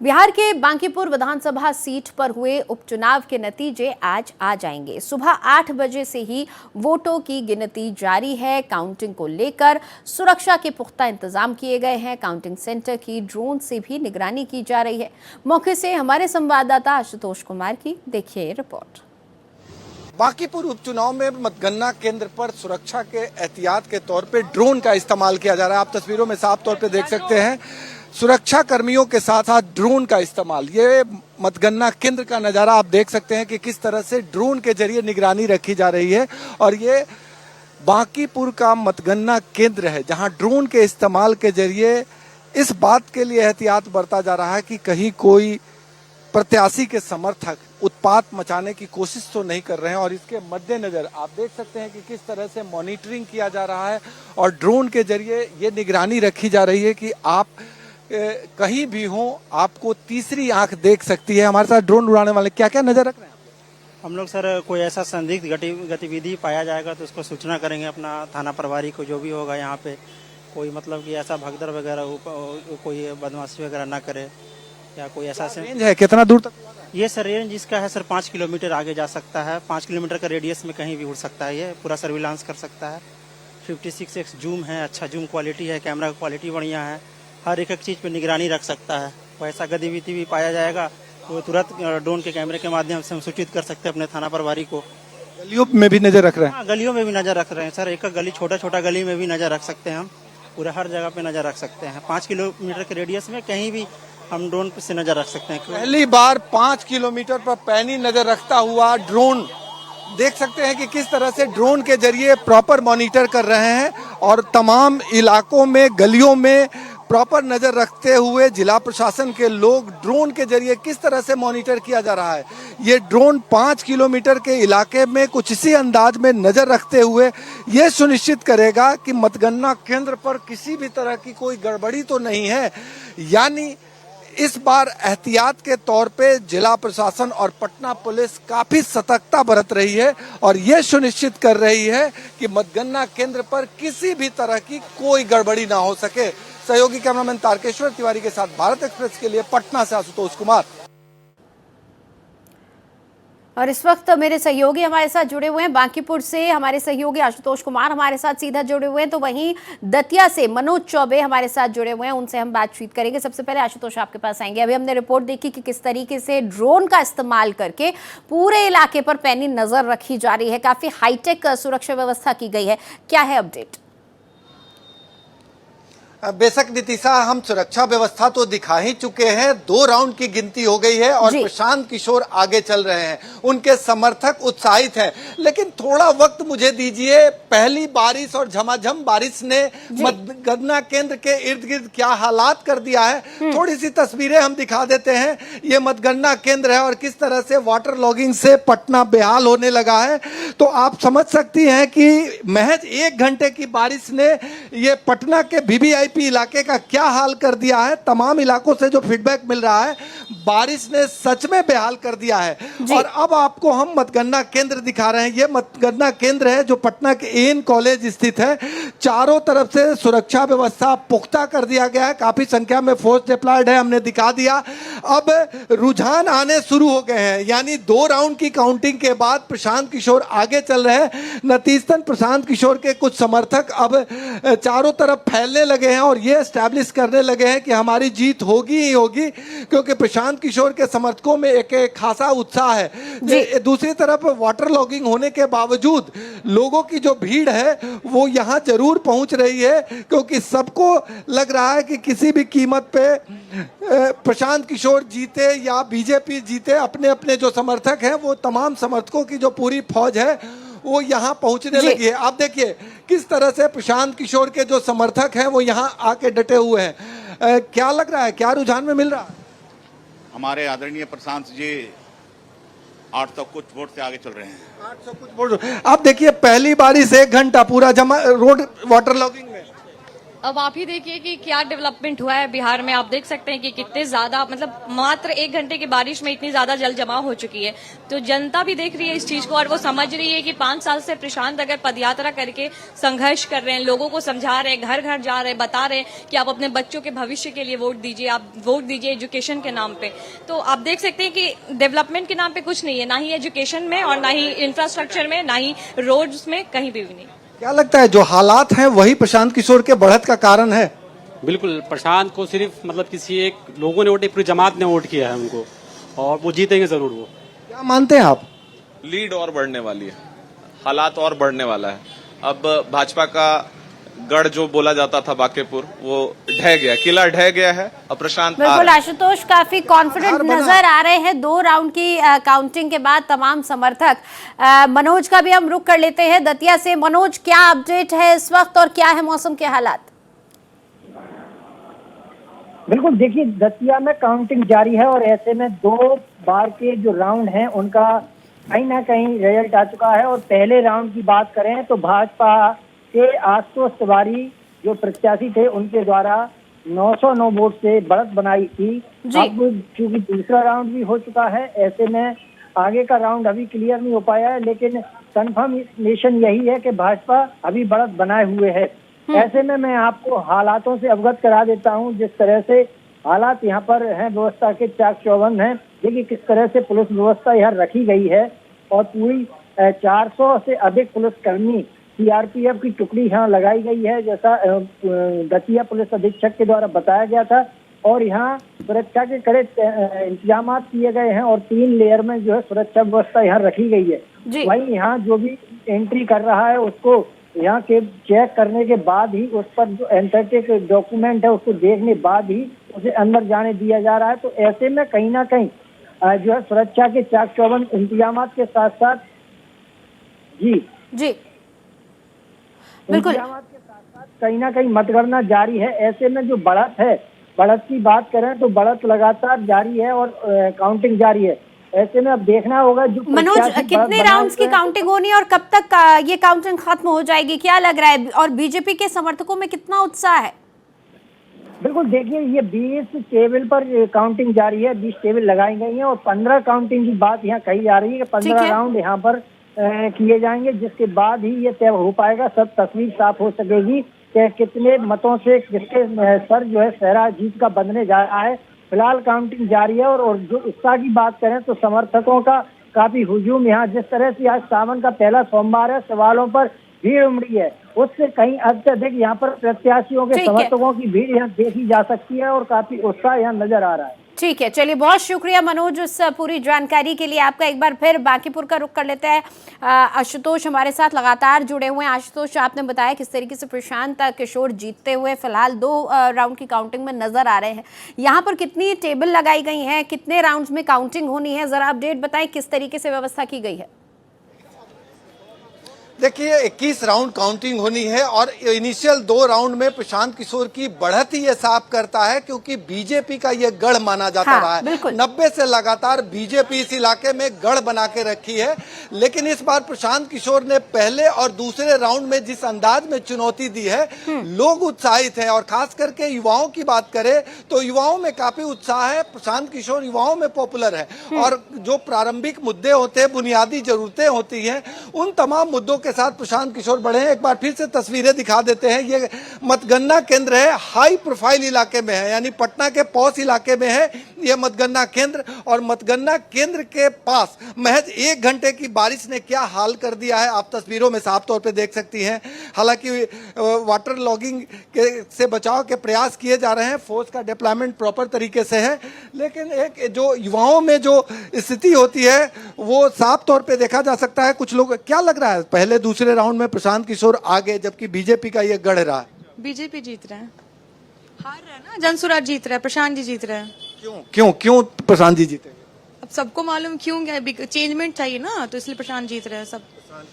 बिहार के बांकीपुर विधानसभा सीट पर हुए उपचुनाव के नतीजे आज आ जाएंगे। सुबह 8 बजे से ही वोटों की गिनती जारी है। काउंटिंग को लेकर सुरक्षा के पुख्ता इंतजाम किए गए हैं। काउंटिंग सेंटर की ड्रोन से भी निगरानी की जा रही है। मौके से हमारे संवाददाता आशुतोष कुमार की देखिए रिपोर्ट। बांकीपुर उपचुनाव में मतगणना केंद्र पर सुरक्षा के एहतियात के तौर पे ड्रोन का इस्तेमाल किया जा रहा है। आप तस्वीरों में साफ तौर पे देख सकते हैं सुरक्षा कर्मियों के साथ साथ ड्रोन का इस्तेमाल। ये मतगणना केंद्र का नज़ारा आप देख सकते हैं कि किस तरह से ड्रोन के जरिए निगरानी रखी जा रही है। और ये बांकीपुर का मतगणना केंद्र है जहां ड्रोन के इस्तेमाल के जरिए इस बात के लिए एहतियात बरता जा रहा है कि कहीं कोई प्रत्याशी के समर्थक उत्पात मचाने की कोशिश तो नहीं कर रहे हैं। और इसके मद्देनजर आप देख सकते हैं कि किस तरह से मॉनिटरिंग किया जा रहा है और ड्रोन के जरिए ये निगरानी रखी जा रही है कि आप कहीं भी हो आपको तीसरी आंख देख सकती है। हमारे साथ ड्रोन उड़ाने वाले क्या क्या नजर रख रहे हैं? हम लोग सर कोई ऐसा संदिग्ध गतिविधि पाया जाएगा तो उसको सूचना करेंगे अपना थाना प्रभारी को, जो भी होगा यहाँ पे कोई मतलब कि ऐसा भगदड़ वगैरह कोई बदमाशी वगैरह ना करे या कोई ऐसा रेंज है। कितना दूर तक? ये सर रेंज इसका है सर 5 किलोमीटर आगे जा सकता है। 5 किलोमीटर का रेडियस में कहीं भी उड़ सकता है। ये पूरा सर्विलांस कर सकता है। 56x जूम है, अच्छा जूम क्वालिटी है, कैमरा क्वालिटी बढ़िया है। हर एक चीज़ पे निगरानी रख सकता है। कोई ऐसा गतिविधि भी पाया जाएगा तो तुरंत ड्रोन के कैमरे के माध्यम से हम सूचित कर सकते हैं अपने थाना प्रभारी को। गलियों में भी नजर रख रहे हैं? हाँ, गलियों में भी नजर रख रहे हैं सर। एक गली छोटा गली में भी नजर रख सकते हैं हम। पूरा हर जगह पे नजर रख सकते हैं। 5 किलोमीटर के रेडियस में कहीं भी हम ड्रोन से नजर रख सकते हैं। पहली बार 5 किलोमीटर पर पैनी नजर रखता हुआ ड्रोन देख सकते हैं कि किस तरह से ड्रोन के जरिए प्रॉपर मॉनिटर कर रहे हैं और तमाम इलाकों में गलियों में प्रॉपर नजर रखते हुए जिला प्रशासन के लोग ड्रोन के जरिए किस तरह से मॉनिटर किया जा रहा है। ये ड्रोन 5 किलोमीटर के इलाके में कुछ इसी अंदाज में नजर रखते हुए ये सुनिश्चित करेगा कि मतगणना केंद्र पर किसी भी तरह की कोई गड़बड़ी तो नहीं है। यानी इस बार एहतियात के तौर पे जिला प्रशासन और पटना पुलिस काफी सतर्कता बरत रही है और ये सुनिश्चित कर रही है कि मतगणना केंद्र पर किसी भी तरह की कोई गड़बड़ी ना हो सके। सहयोगी कैमरामैन तारकेश्वर तिवारी के साथ भारत एक्सप्रेस के लिए पटना से आशुतोष कुमार। और इस वक्त मेरे सहयोगी हमारे साथ जुड़े हुए हैं। बांकीपुर से हमारे सहयोगी आशुतोष कुमार हमारे साथ सीधा जुड़े हुए हैं, तो वहीं दतिया से मनोज चौबे हमारे साथ जुड़े हुए हैं, उनसे हम बातचीत करेंगे। सबसे पहले आशुतोष आपके पास आएंगे। अभी हमने रिपोर्ट देखी कि किस तरीके से ड्रोन का इस्तेमाल करके पूरे इलाके पर पैनी नजर रखी जा रही है। काफी हाईटेक सुरक्षा व्यवस्था की गई है। क्या है अपडेट? बेशक नीतिशा, हम सुरक्षा व्यवस्था तो दिखा ही चुके हैं। 2 राउंड की गिनती हो गई है और प्रशांत किशोर आगे चल रहे हैं। उनके समर्थक उत्साहित हैं, लेकिन थोड़ा वक्त मुझे दीजिए। पहली बारिश और झमाझम बारिश ने मतगणना केंद्र के इर्द गिर्द क्या हालात कर दिया है, थोड़ी सी तस्वीरें हम दिखा देते हैं। ये मतगणना केंद्र है और किस तरह से वाटर लॉगिंग से पटना बेहाल होने लगा है, तो आप समझ सकती हैं कि महज 1 घंटे की बारिश ने ये पटना के VVIP इलाके का क्या हाल कर दिया है। तमाम इलाकों से जो फीडबैक मिल रहा है, बारिश ने सच में बेहाल कर दिया है। और अब आपको हम मतगणना केंद्र दिखा रहे हैं। ये मतगणना केंद्र है जो पटना के AN कॉलेज स्थित है। चारों तरफ से सुरक्षा व्यवस्था पुख्ता कर दिया गया है। काफी संख्या में फोर्स डिप्लॉयड है, हमने दिखा दिया। अब रुझान आने शुरू हो गए हैं, यानी 2 राउंड की काउंटिंग के बाद प्रशांत किशोर आगे चल रहे हैं। नतीजतन प्रशांत किशोर के कुछ समर्थक अब चारों तरफ फैलने लगे हैं और ये एस्टैब्लिश करने लगे हैं कि हमारी जीत होगी ही होगी, क्योंकि प्रशांत किशोर के समर्थकों में एक खासा उत्साह है। दूसरी तरफ वाटर लॉगिंग होने के बावजूद लोगों की जो भीड़ है वो यहाँ जरूर पहुंच रही है, क्योंकि सबको लग रहा है कि किसी भी कीमत पे प्रशांत किशोर जीते या बीजेपी जीते। अपने अपने जो समर्थक हैं, वो तमाम समर्थकों की जो पूरी फौज है वो यहाँ पहुंचने लगी है। आप देखिए किस तरह से प्रशांत किशोर के जो समर्थक हैं वो यहाँ आके डटे हुए हैं। क्या लग रहा है, क्या रुझान में मिल रहा है? हमारे आदरणीय प्रशांत जी 800 कुछ वोट से आगे चल रहे हैं। 800 कुछ वोट। आप देखिए पहली बारिश 1 घंटा पूरा जमा रोड वाटर लॉगिंग में। अब आप ही देखिए कि क्या डेवलपमेंट हुआ है बिहार में। आप देख सकते हैं कि कितने ज्यादा, मतलब मात्र 1 घंटे की बारिश में इतनी ज्यादा जल जमाव हो चुकी है। तो जनता भी देख रही है इस चीज को और वो समझ रही है कि 5 साल से प्रशांत अगर पदयात्रा करके संघर्ष कर रहे हैं, लोगों को समझा रहे हैं, घर घर जा रहे हैं, बता रहे हैं कि आप अपने बच्चों के भविष्य के लिए वोट दीजिए, आप वोट दीजिए एजुकेशन के नाम पे। तो आप देख सकते हैं कि डेवलपमेंट के नाम पे कुछ नहीं है, ना ही एजुकेशन में और ना ही इंफ्रास्ट्रक्चर में, ना ही रोड्स में, कहीं भी नहीं। क्या लगता है जो हालात हैं वही प्रशांत किशोर के बढ़त का कारण है? बिल्कुल, प्रशांत को सिर्फ मतलब किसी एक लोगों ने वोट, पूरी जमात ने वोट किया है उनको, और वो जीतेंगे जरूर। वो क्या मानते हैं आप? लीड और बढ़ने वाली है, हालात और बढ़ने वाला है। अब भाजपा का गढ़ जो बोला जाता था बांकीपुर, वो ढह गया, किला ढह गया है। अब प्रशांत बिल्कुल आशुतोष काफी कॉन्फिडेंट नजर आ रहे हैं 2 राउंड की काउंटिंग के बाद तमाम समर्थक। मनोज का भी हम रुख कर लेते हैं दतिया से। मनोज, क्या अपडेट है इस वक्त और क्या है मौसम के हालात? बिल्कुल, देखिए दतिया में काउंटिंग जारी है और ऐसे में 2 बार के जो राउंड हैं उनका कहीं ना कहीं रिजल्ट आ चुका है। और पहले राउंड की बात करें तो भाजपा के आशुतोष तिवारी जो प्रत्याशी थे उनके द्वारा 909 वोट से बढ़त बनाई थी। अब चूंकि दूसरा राउंड भी हो चुका है, ऐसे में आगे का राउंड अभी क्लियर नहीं हो पाया है, लेकिन कंफर्मेशन यही है कि भाजपा अभी बढ़त बनाए हुए है। ऐसे में मैं आपको हालातों से अवगत करा देता हूं, जिस तरह से हालात यहाँ पर हैं, व्यवस्था के चाक चौबंद हैं। देखिए किस तरह से पुलिस व्यवस्था यहाँ रखी गई है और पूरी 400 से अधिक पुलिसकर्मी सीआरपीएफ की टुकड़ी यहाँ लगाई गई है, जैसा दतिया पुलिस अधीक्षक के द्वारा बताया गया था। और यहाँ सुरक्षा के कड़े इंतजाम किए गए हैं और 3 लेयर में जो है सुरक्षा व्यवस्था यहाँ रखी गई है। वहीं यहाँ जो भी एंट्री कर रहा है उसको यहाँ के चेक करने के बाद ही उस पर जो एंथेटिक डॉक्यूमेंट है उसको देखने बाद ही उसे अंदर जाने दिया जा रहा है। तो ऐसे में कहीं ना कहीं जो है सुरक्षा के चाक चौबंद इंतजाम के साथ साथ जी बिल्कुल इंतजामात के साथ साथ कहीं ना कहीं मतगणना जारी है। ऐसे में जो बढ़त है, बढ़त की बात करें तो बढ़त लगातार जारी है और काउंटिंग जारी है। ऐसे में अब देखना होगा जो मनोज कितने राउंड्स की काउंटिंग होनी है और कब तक ये काउंटिंग खत्म हो जाएगी, क्या लग रहा है? और बीजेपी के समर्थकों में कितना उत्साह है? बिल्कुल, देखिए ये 20 टेबल पर काउंटिंग जारी है, 20 टेबल लगाई गई हैं और 15 काउंटिंग की बात यहाँ कही जा रही है कि 15 राउंड यहाँ पर किए जाएंगे, जिसके बाद ही ये तय हो पाएगा, सब तस्वीर साफ हो सकेगी कि कितने मतों से किसके सर जो है सहरा जीत का बंधने जा रहा है। फिलहाल काउंटिंग जारी है और जो उत्साह की बात करें तो समर्थकों का काफी हुजूम, यहाँ जिस तरह से आज सावन का पहला सोमवार है, सवालों पर भीड़ उमड़ी है, उससे कहीं अत्यधिक यहाँ पर प्रत्याशियों के समर्थकों की भीड़ यहाँ देखी जा सकती है और काफी उत्साह यहाँ नजर आ रहा है। ठीक है, चलिए बहुत शुक्रिया मनोज उस पूरी जानकारी के लिए आपका। एक बार फिर बांकीपुर का रुख कर लेते हैं। आशुतोष हमारे साथ लगातार जुड़े हुए हैं। आशुतोष, आपने बताया किस तरीके से प्रशांत किशोर जीतते हुए फिलहाल 2 राउंड की काउंटिंग में नजर आ रहे हैं। यहाँ पर कितनी टेबल लगाई गई हैं, कितने राउंड्स में काउंटिंग होनी है, जरा अपडेट बताएं, किस तरीके से व्यवस्था की गई है? देखिए 21 राउंड काउंटिंग होनी है और इनिशियल 2 राउंड में प्रशांत किशोर की बढ़त ही ये साफ करता है, क्योंकि बीजेपी का ये गढ़ माना जाता रहा है। 90 से लगातार बीजेपी इस इलाके में गढ़ बना के रखी है। लेकिन इस बार प्रशांत किशोर ने पहले और दूसरे राउंड में जिस अंदाज में चुनौती दी है, लोग उत्साहित हैं और खास करके युवाओं की बात करें तो युवाओं में काफी उत्साह है। प्रशांत किशोर युवाओं में पॉपुलर है और जो प्रारंभिक मुद्दे होते हैं, बुनियादी जरूरतें होती हैं, उन तमाम मुद्दों के साथ प्रशांत किशोर बढ़े हैं। एक बार फिर से तस्वीरें दिखा देते हैं। ये मतगणना केंद्र है, हाई प्रोफाइल इलाके में है, यानी पटना के पॉश इलाके में है ये मतगणना केंद्र। और मतगणना केंद्र के पास महज 1 घंटे की बारिश ने क्या हाल कर दिया है, आप तस्वीरों में साफ तौर पे देख सकती हैं। हालांकि वाटर लॉगिंग से बचाव के प्रयास किए जा रहे हैं, फोर्स का डिप्लॉयमेंट प्रॉपर तरीके से है, लेकिन एक जो युवाओं में जो स्थिति होती है वो साफ तौर पे देखा जा सकता है। कुछ लोग, क्या लग रहा है पहले दूसरे राउंड में प्रशांत किशोर आगे, जबकि बीजेपी का ये गढ़ रहा है? बीजेपी जीत रहे हैं, हार रहा है ना, जनसुराज जीत रहा है, प्रशांत जी जीत रहे हैं। क्यों प्रशांत जी जीते? अब सबको मालूम क्यों, चेंजमेंट चाहिए ना, तो इसलिए प्रशांत जीत रहे हैं सब।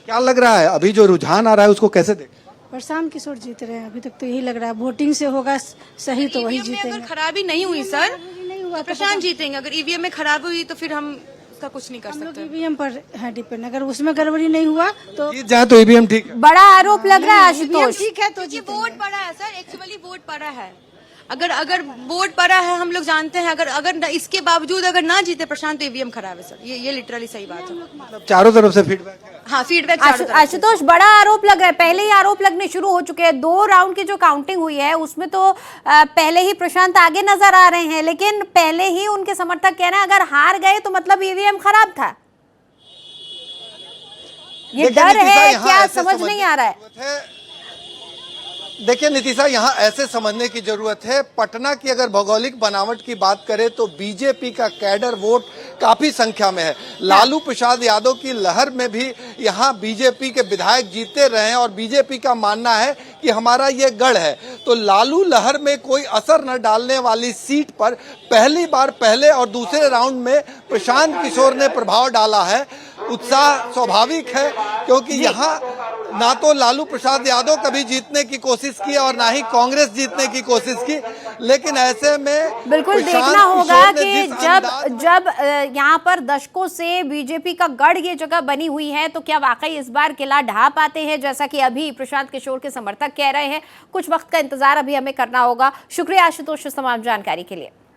क्या लग रहा है अभी जो रुझान आ रहा है उसको कैसे देखें? प्रशांत किशोर जीत रहे हैं अभी तक, तो यही लग रहा है। वोटिंग से होगा सही तो वही जीतेंगे। अगर खराबी नहीं हुई सर तो प्रशांत जीतेंगे, अगर ईवीएम में खराबी हुई तो फिर हम उसका कुछ नहीं कर हम लोग सकते। ईवीएम पर है डिपेंड, अगर उसमें गड़बड़ी नहीं हुआ तो जीत जाए तो ईवीएम ठीक है। बड़ा आरोप लग रहा है आशुतोष। ठीक है तो ये जीतेंगे। वोट पड़ा है सर, एक्चुअली वोट पड़ा है। अगर वोट पड़ा है, हम लोग जानते हैं, अगर इसके बावजूद अगर ना जीते प्रशांत तो ईवीएम खराब है सर। ये लिटरली सही बात है। मतलब चारों तरफ से फीडबैक है। हाँ, फीडबैक आशुतोष, बड़ा आरोप लग रहा है, पहले ही आरोप लगने शुरू हो चुके हैं। 2 राउंड की जो काउंटिंग हुई है उसमें तो पहले ही प्रशांत आगे नजर आ रहे हैं, लेकिन पहले ही उनके समर्थक कह रहे हैं अगर हार गए तो मतलब ईवीएम खराब था। ये देखिए डर नीतिशा, है यहाँ क्या, ऐसे समझ नहीं आ रहा है। देखिए नीतिशा, यहाँ ऐसे समझने की जरूरत है। पटना की अगर भौगोलिक बनावट की बात करें तो बीजेपी का कैडर वोट काफी संख्या में है। लालू प्रसाद यादव की लहर में भी यहाँ बीजेपी के विधायक जीते रहे हैं और बीजेपी का मानना है कि हमारा ये गढ़ है। तो लालू लहर में कोई असर न डालने वाली सीट पर पहली बार पहले और दूसरे राउंड में प्रशांत किशोर ने प्रभाव डाला है। उत्साह स्वाभाविक है क्योंकि यहाँ ना तो लालू प्रसाद यादव कभी जीतने की कोशिश की और ना ही कांग्रेस जीतने की कोशिश की, लेकिन ऐसे में बिल्कुल देखना होगा कि जब यहाँ पर दशकों से बीजेपी का गढ़ ये जगह बनी हुई है तो क्या वाकई इस बार किला ढा पाते हैं, जैसा कि अभी प्रशांत किशोर के समर्थक कह रहे हैं। कुछ वक्त का इंतजार अभी हमें करना होगा। शुक्रिया आशुतोष इस तमाम जानकारी के लिए।